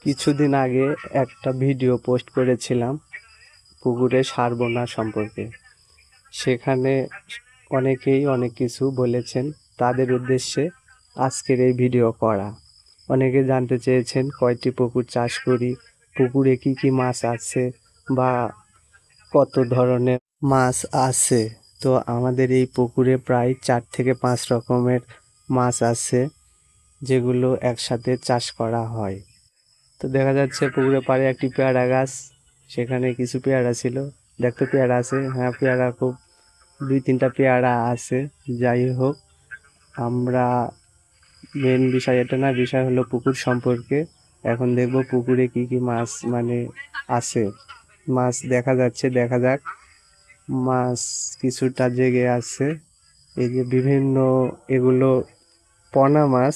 কিছুদিন আগে একটা ভিডিও পোস্ট করেছিলাম পুকুরে সার বোনা সম্পর্কে। সেখানে অনেকেই অনেক কিছু বলেছেন, তাদের উদ্দেশ্যে আজকের এই ভিডিও করা। অনেকে জানতে চেয়েছেন কয়টি পুকুর চাষ করি, পুকুরে কি কি মাছ আছে বা কত ধরনের মাছ আছে। তো আমাদের এই পুকুরে প্রায় 4 থেকে 5 রকমের মাছ আছে, যেগুলো একসাথে চাষ করা হয়। তো দেখা যাচ্ছে পুকুরের পাড়ে একটি পেয়ারা গাছ, সেখানে কিছু পেয়ারা ছিল। দেখতে পেয়ারা আছে, হ্যাঁ পেয়ারা খুব 2-3টা পেয়ারা আছে। যাই হোক, আমরা মেন বিষয় এটা না, বিষয় হলো পুকুর সম্পর্কে। এখন দেখব পুকুরে কি কি মাছ আছে। মাছ দেখা যাচ্ছে, দেখা যাক। মাছ কিছুটা জেগে আছে, এই যে বিভিন্ন এগুলো পোনা মাছ।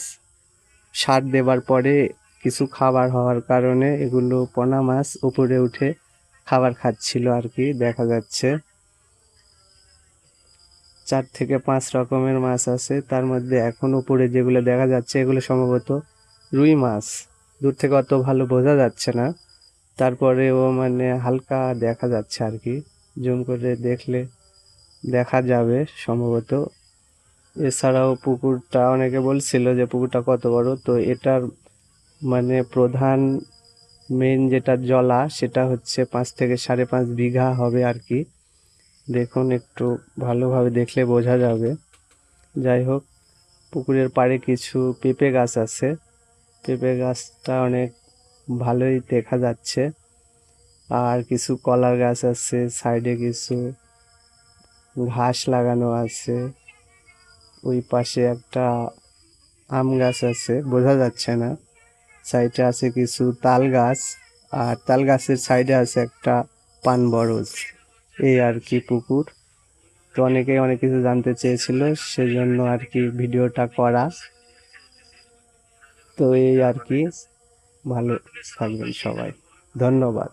সার দেবার পরে কিছু খাবার হওয়ার কারণে এগুলো পোনা মাছ উপরে উঠে খাবার খাচ্ছিল আর কি, দেখা যাচ্ছে। 4 থেকে 5 রকমের মাছ আছে, তার মধ্যে এখন উপরে যেগুলো দেখা যাচ্ছে এগুলো সম্ভবত রুই মাছ। দূর থেকে অত ভালো বোঝা যাচ্ছে না, তারপরেও হালকা দেখা যাচ্ছে আর কি, জুম করে দেখলে দেখা যাবে সম্ভবত। এছাড়াও পুকুরটা, অনেকে বলছিল যে পুকুরটা কত বড়, তো এটার প্রধান মেন যেটা জলা সেটা হচ্ছে 5 থেকে 5.5 বিঘা হবে আর কি। দেখুন, একটু ভালোভাবে দেখলে বোঝা যাবে। যাই হোক, পুকুরের পাড়ে কিছু পেঁপে গাছ আছে, পেঁপে গাছটা অনেক ভালোই দেখা যাচ্ছে। আর কিছু কলার গাছ আছে, সাইডে কিছু ঘাস লাগানো আছে। ওই পাশে একটা আম গাছ আছে, বোঝা যাচ্ছে না। সাইডে আছে কিছু তাল গাছ, আর তাল গাছের সাইডে আছে একটা পান বরজ। এই আর কি পুকুর। তো অনেকেই অনেক কিছু জানতে চেয়েছিল, সেজন্য আর কি ভিডিওটা করা। তো এই আর কি, ভালো থাকবেন সবাই, ধন্যবাদ।